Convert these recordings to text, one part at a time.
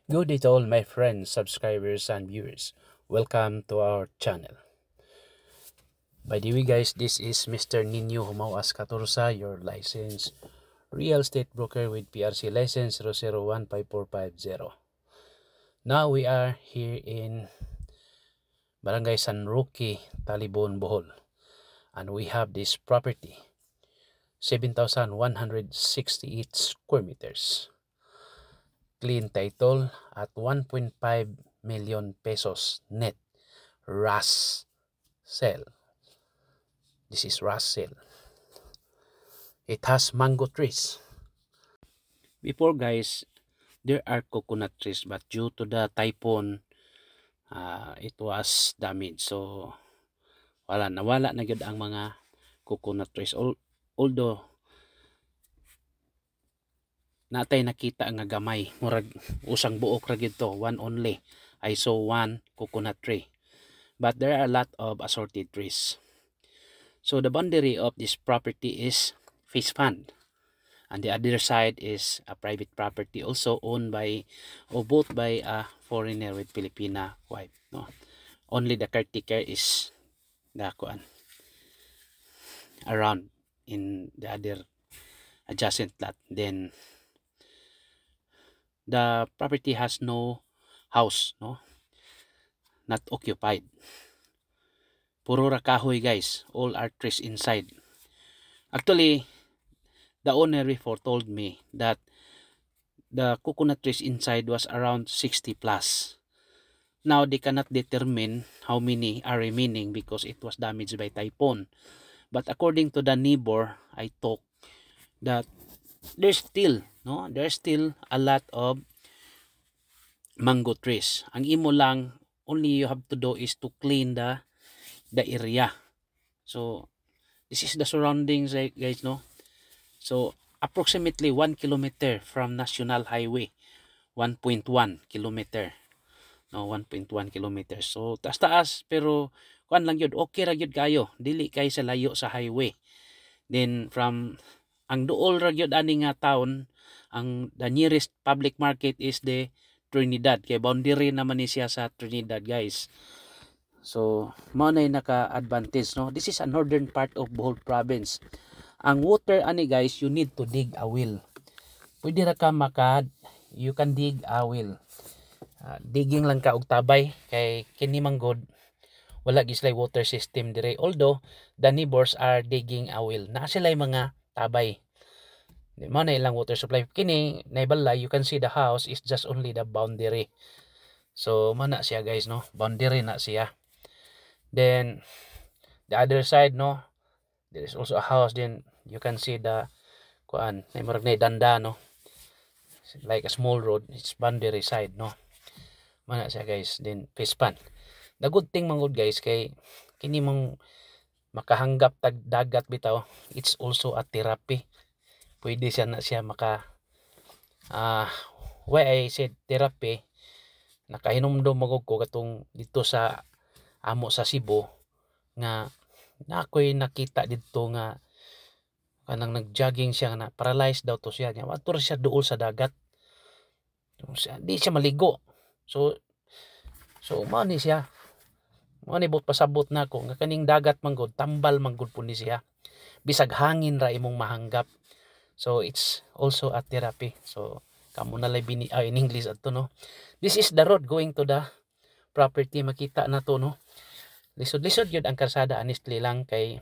Good day to all my friends, subscribers, and viewers. Welcome to our channel. By the way guys, this is Mr. Nino Humawas Catorza, your licensed real estate broker with PRC license 0015450. Now we are here in Barangay San Roque, Talibon, Bohol. And we have this property, 7,168 square meters. Clean title at 1.5 million pesos net. RAS sale. This is RAS sale. It has mango trees. Before guys, there are coconut trees, but due to the typhoon, it was damaged. So nawala na gyud ang mga coconut trees. Although natay nakita nga gamay, murag usang buok ra gyud to, one only. I saw one coconut tree, but there are a lot of assorted trees. So the boundary of this property is fish pond, and the other side is a private property also owned by or both by a foreigner with Filipina wife. No, only the caretaker is the around in the other adjacent lot. Then the property has no house, no, not occupied. Puro ra kahoy guys, all are trees inside. Actually, the owner before told me that the coconut trees inside was around 60 plus. Now they cannot determine how many are remaining because it was damaged by typhoon. But according to the neighbor I talked, that there's still a lot of mango trees. Ang imo lang, only you have to do is to clean the area. So this is the surroundings guys, no. So approximately 1 kilometer from National Highway, 1.1 kilometer, no, 1.1 kilometer. So taas pero kuan lang yun, okay ra yun kayo, dili kay sa layo sa highway. Then from ang duol ra yun ani nga town, ang the nearest public market is the Trinidad, kay boundary naman ni siya sa Trinidad guys. So mao nay naka-advantage, no. This is a northern part of Bohol province. Ang water ani guys, you need to dig a well. Pwede ra ka you can dig a well. Digging lang ka og tabay kay kini manggod wala gislay water system dire. Although the neighbors are digging a well, na sila mga tabay. Mao na ilang water supply. Kini naibalay, you can see the house is just only the boundary. So mana siya guys, no, boundary na siya. Then the other side, no, there is also a house. Then you can see the kuan may murag na danda, no, like a small road. It's boundary side, no, mana siya guys. Then fish pond. The good thing mangod guys kay kini mong makahanggap tag dagat bitaw, it's also a therapy. Pwede siya na siya maka why I said therapy, nakahinomdom magog ko katong dito sa amo sa Cebu nga ako'y nakita dito nga kanang nagjogging siya na paralyzed daw to siya. Wato siya duol sa dagat. Di siya maligo. So mao ni siya. Mao ni bot pasabot na ko nga kaning dagat manggod, tambal manggod po ni siya. Bisag hangin ra imong mahanggap. So it's also a therapy. So kamo na lay in English ato, no. This is the road going to the property. Makita na to, no. Lisod yun ang karsada, honestly lang kay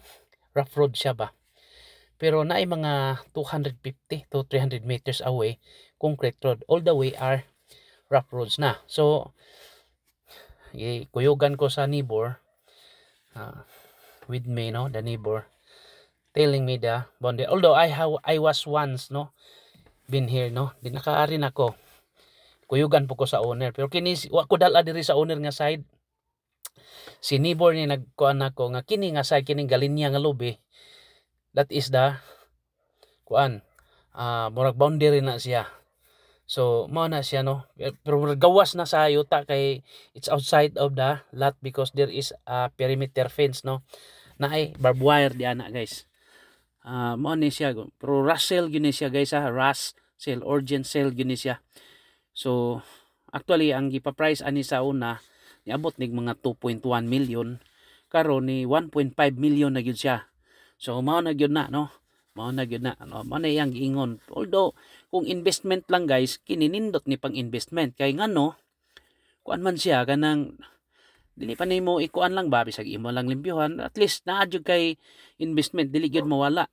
rough road siya ba. Pero naay mga 250 to 300 meters away, concrete road. All the way are rough roads na. So kuyugan ko sa neighbor with me, no, the neighbor telling me the boundary. Although I was once, no, been here, no, di nakaarin ako. Kuyugan po ko sa owner. Pero kini wa ko dala diri sa owner nga side. Si neighbor ni nagkuan ako nga kini nga side, kining galinya nga lobby, that is the kuan murag boundary na siya. So mao na siya, no, pero gawas na sa ayuta kay it's outside of the lot because there is a perimeter fence, no, na ay barbed wire di ana guys. Mao ni siya, pero RAS sale gyud ni siya guys, RAS sale, urgent sale gyud ni siya. So Actually ang gipa-price ani sa una niabot nig mga 2.1 million, karon ni 1.5 million na gyud siya. So mao na gyud na, no, mao na gyud na, ano, mao na iyang giingon. Although kung investment lang guys, kininindot ni pang investment kay ngano kuan man siya kanang dili pa nimo ikuan lang ba bisag imo lang limpyuhan, at least naa jud kay investment, dili gyud mawala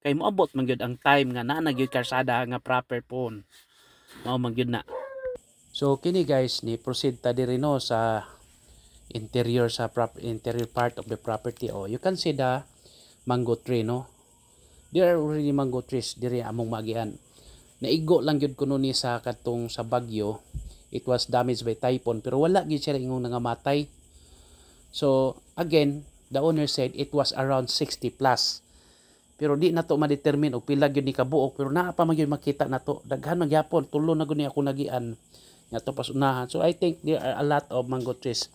kay moabot man gyud ang time nga naa na gyud karsada nga proper phone, mao man gyud na. So kini guys, ni proceed ta diri no sa interior interior part of the property. Oh, you can see the mango tree, no. There are already mango trees diri among magian. Naigo lang gyud kuno ni sa katong sa bagyo. It was damaged by typhoon pero wala gyud siya ingong nangamatay. So again, the owner said it was around 60 plus. Pero di na to ma-determine og pila gyud ni kabuok, pero naa pa man gyud makita nato. Daghan man gyapon, tulo na gud ni ako nagian nga to pasunahan. So I think there are a lot of mango trees.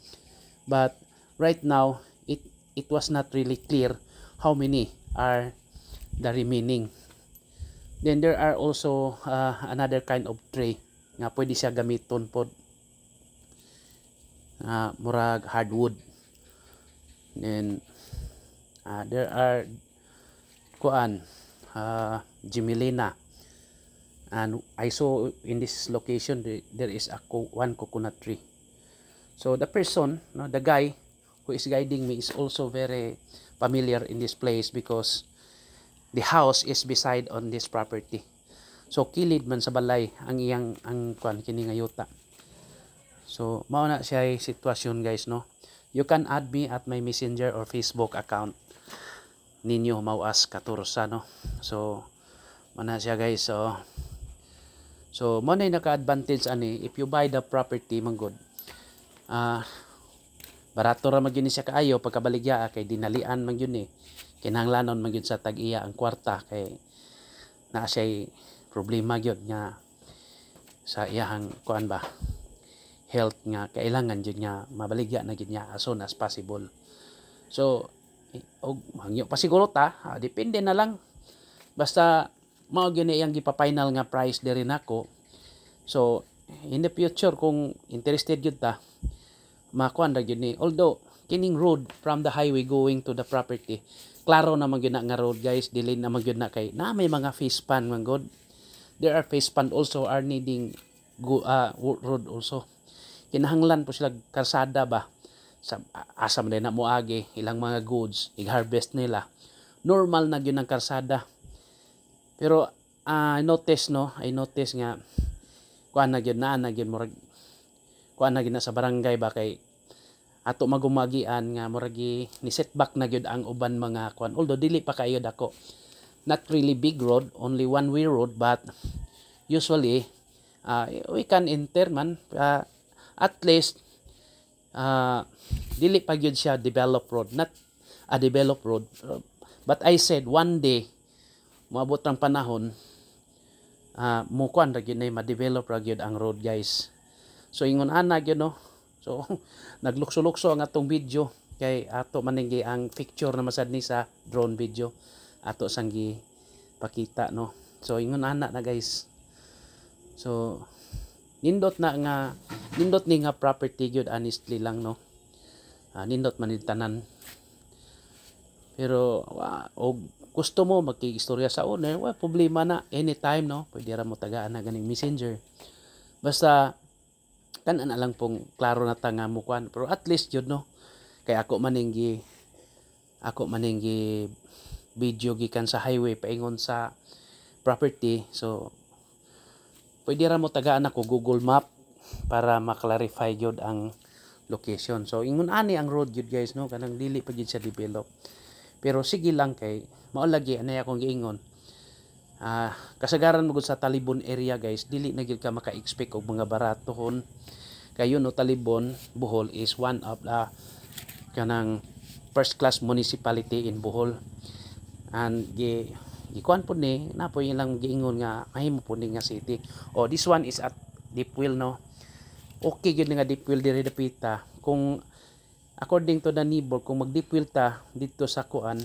But right now it was not really clear how many are the remaining. Then there are also another kind of tree nga pwede siya gamiton pod, murag hardwood. Then there are kuan Gimelina, and I saw in this location there is one coconut tree. So the person, no, the guy who is guiding me is also very familiar in this place because the house is beside on this property. So kilid man sa balay ang iyang kuan kini nga yuta. So mao na siya sitwasyon guys, no. You can add me at my Messenger or Facebook account ninyo Mauas Catursa, no. So mao na siya guys. So mo na naka-advantage ani if you buy the property man good. Barato ra magyud ni siya kaayo pagkabaligya kay dinalian man gyud ni. Kinahanglanon man gyud sa tag-iya ang kwarta kay naa siya problema gyud nga sa iyang kuan ba health, nga kailangan gyud nga mabaligya na gyud niya as soon as possible. So og hangyo pa siguro ta, depende na lang basta mao gyud iyang gipa-final nga price diri nako. So in the future kung interested gyud ta, makuan ra gyud ni, although kining road from the highway going to the property klaro na man gyud na nga road guys, dili na man gyud na kay na may mga face pan man god. There are face pan also are needing road also. Kinahanglan po sila karsada ba sa asa man na moagi ilang mga goods i-harvest nila, normal na gyud ang karsada. Pero I notice nga kuan na gyud na gyud murag kuan na gyud na sa barangay ba kay ato magumagian nga murag ni setback na gyud ang uban mga kuan, although dili pa kayo dako, not really big road, only one way road, but usually we can enter man, at least dili pa gyud siya developed road, not a developed road, but I said one day moabot ang panahon mo kuan ra gyud na ma-develop ra gyud ang road guys. So ingon ana gyud, no. So naglukso-lukso ang atong video kay ato maninggi ang picture na masad ni sa drone video ato sanggi pakita, no. So ingon ana na guys. So nindot ni nga property gyud, honestly lang, no. Nindot man ni tanan. Pero og gusto mo magkiistorya sa owner, problema na anytime, no. Pwede ra mo tagaan na ganing Messenger. Basta kanan lang pong klaro na ta nga mo kuan, pero at least yun, no. Kay ako maninggi video gikan sa highway paingon sa property. So pwede ra mo tagaan ako Google Map para ma-clarify gyud ang location. So ingon ani ang road gyud guys, no, kanang dili pa gyud siya develop. Pero sige lang kay mao lagi anay akong giingon. Kasagaran mo gud sa Talibon area guys, dili na gyud ka maka-expect og mga baratohon. Kayo, no, Talibon, Bohol is one of the kanang first class municipality in Bohol. And gikuan po ni napoy ilang giingon nga mahimo po ni nga city. This one is at Deepwell, no. Okay gyud nga Deepwell diri dapita. Kung according to the neighbor, kung mag-Deepwell ta dito sa kuan,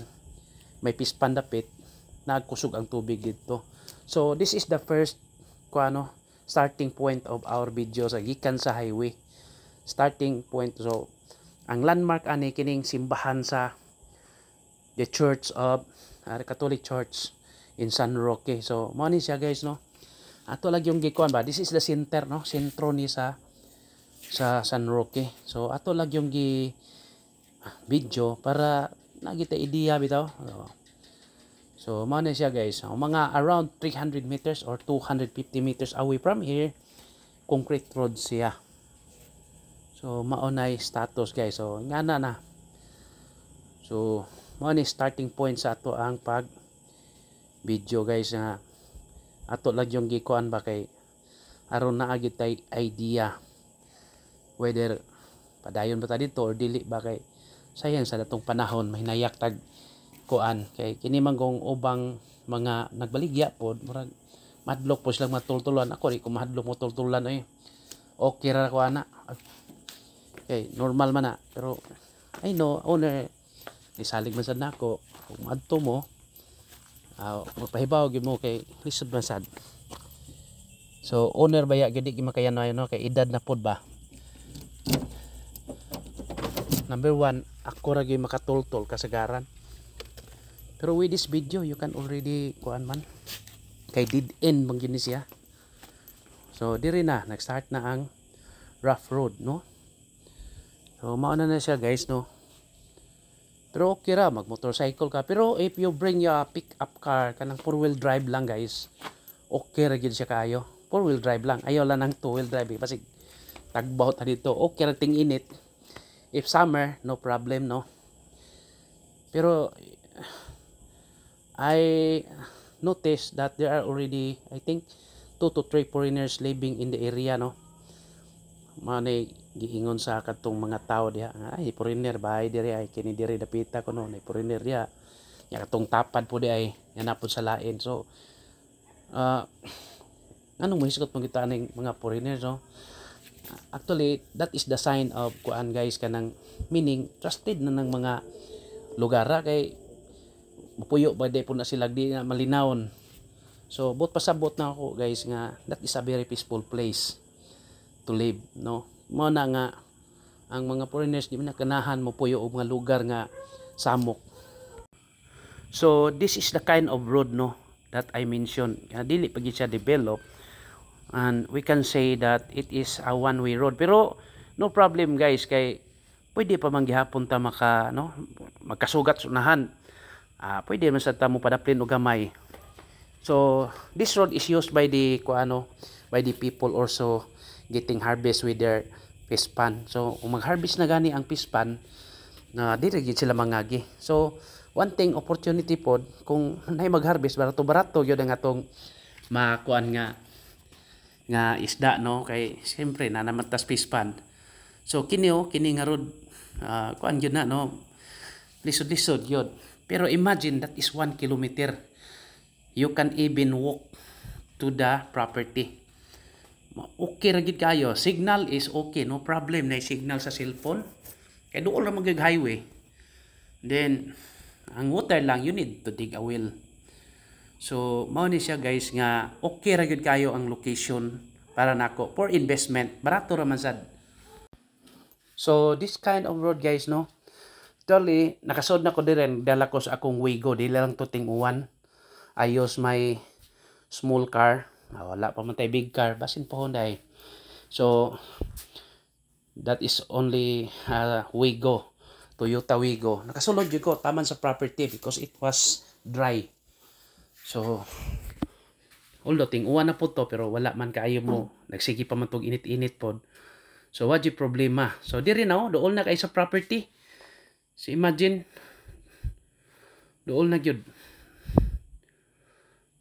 may Pispan dapit, nagkusog ang tubig dito. So this is the first kuano, starting point of our video sa gikan sa highway. Starting point. So ang landmark ani kining simbahan sa the Church of Catholic Church in San Roque. So mo ni siya guys no. Ato lang yung gikuan ba. This is the center no, sentro ni sa San Roque. So ato lang yung video para nagita idea bitaw. So mo ni siya guys. Mga around 300 meters or 250 meters away from here, concrete road siya. So maunay status guys. So ngana na. So mo ni starting point sa ato ang pag video guys nga ato lang yung gikuan ba kay aron na agit tay idea whether padayon ba ta dito or dili ba kay sayang sa datong panahon mahinayak tag kuan kay kini man kung ubang mga nagbaligya pod murag madlok po silang matultulan. Ako di ko mahadlok mo tultulan okay ra ko ana. Okay, normal man na. Pero I know owner nisalig man sad nako kung adto mo magpahibaw gyud mo kay lisod man sad. So owner baya gyud di makayan no kay edad na pod ba. Number 1, ako ra gyud makatultol kasagaran. Pero with this video you can already kuan man kay dead end bang gyud siya. So diri na nag-start na ang rough road no. So mao na siya guys no. Pero okay ra mag motorcycle ka. Pero if you bring your pick up car kanang 4-wheel drive lang guys, okay ra gyud siya kaayo. 4-wheel drive lang. Ayaw lang ng 2-wheel drive kasi tagbaw ta dito. Okay ra ting init. If summer, no problem no. Pero I noticed that there are already I think 2 to 3 foreigners living in the area no. Manay giingon sa katong mga tao diha ay foreigner bahay diri ay kini diri dapita ko no nay foreigner diha ya katong tapad po di ay yana po sa lain. So anong mahisgot mo kita ning mga foreigners no. Actually that is the sign of kuan guys kanang meaning trusted na ng mga lugar kay puyo ba day po na sila di na malinawon. So bot pasabot na ako guys nga that is a very peaceful place to live no. Mo na nga ang mga foreigners di man kanahan mo puyo og mga lugar nga samok. So this is the kind of road no that I mentioned. Dili pa gid siya develop and we can say that it is a one-way road. Pero no problem guys kay pwede pa man gihapon ta maka no magkasugat sunahan. Pwede man sa ta mo padaplin og gamay. So this road is used by the by the people also getting harvest with their fish pan. So kung mag-harvest na gani ang fish pan na dili gid sila mangagi. So one thing opportunity pod kung nay mag-harvest barato gyud ang atong makuan nga isda no kay siyempre na naman tas fish pan. So kini nga road kuan gyud na no lisod-lisod gyud. Pero imagine that is 1 kilometer. You can even walk to the property. Okay ra gid kayo. Signal is okay, no problem na signal sa cellphone. Kay duol ra magig highway. Then ang water lang you need to dig a well. So mao ni siya guys nga okay ra gid kayo ang location para nako for investment. Barato ra man sad. So this kind of road guys no. Actually nakasod na ko diren dala ko sa akong Wigo dili lang to ting-uwan. I use my small car. Wala pa man tay big car basin po Honda. So that is only Wigo, Toyota Wigo. Nakasulod jud ko taman sa property because it was dry. So although ting-uwan na po to pero wala man kaayo mo nagsige pa man tog init-init pod. So what yung problema? So diri na dool na kay sa property. So imagine dool na gyud.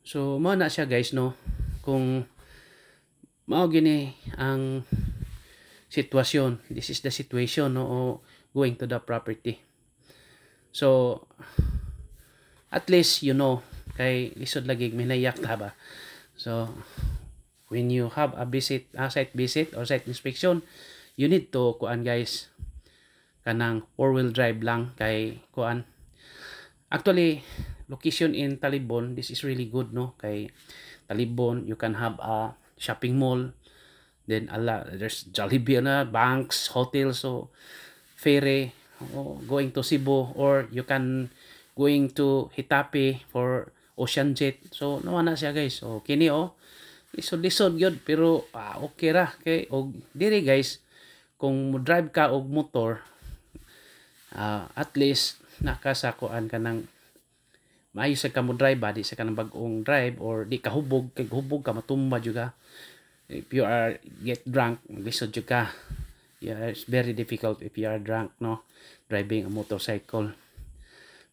So mao na siya guys no. Kung mao gini ang sitwasyon, this is the situation no o going to the property. So at least you know kay lisod lagi minayak ta ba. So when you have a site visit or site inspection, you need to kuan guys kanang 4-wheel drive lang kay kuan. Actually location in Talibon, this is really good no kay Talibon you can have a shopping mall, then there's Jollibee na, banks, hotels, so ferry, going to Cebu, or you can going to Hitape for ocean jet. So nawa na siya guys. So kini lisod gyud, pero okay ra kay og diri guys, kung mo drive ka og motor, at least nakasakuan ka ng maayo sa ka mo drive, di sa ka ng bag-ong drive, or di ka hubog, kay hubog ka matumba jud ka. If you are get drunk, lisod jud ka. Yeah, it's very difficult if you are drunk, no, driving a motorcycle.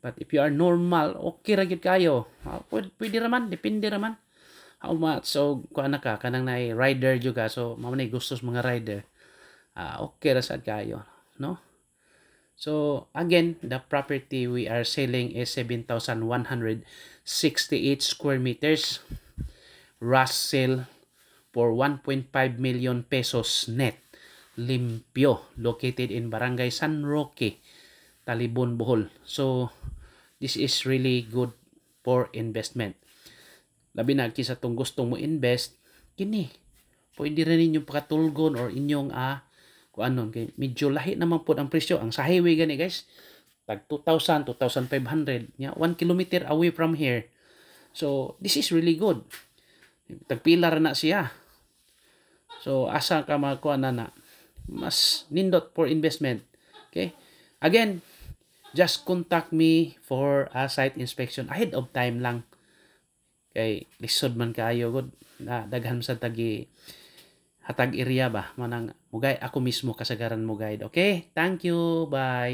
But if you are normal, okay ra gyud kayo. Pwede raman, depende raman how much. So kuan na ka kanang na rider jud ka, so mao na gustos mga rider, okay ra sad kayo, no. So again, the property we are selling is 7,168 square meters, rush sale for 1.5 million pesos net, limpyo, located in Barangay San Roque, Talibon, Bohol. So this is really good for investment. Labi na sa tong gustong mo invest, kini pwede rin ninyong pakatulgon or inyong kuanon, kay medyo lahi naman po ang presyo. Ang sa highway gani guys, tag 2,000, 2,500 nya, 1 kilometer away from here. So this is really good. Tagpila ra na siya. So asa ka makuha na mas nindot for investment. Okay, again, just contact me for a site inspection ahead of time lang, kay lisod man kaayo gud na daghan sa tagi hatag area ba manang mugay ako mismo kasagaran mo guide. Okay, thank you, bye.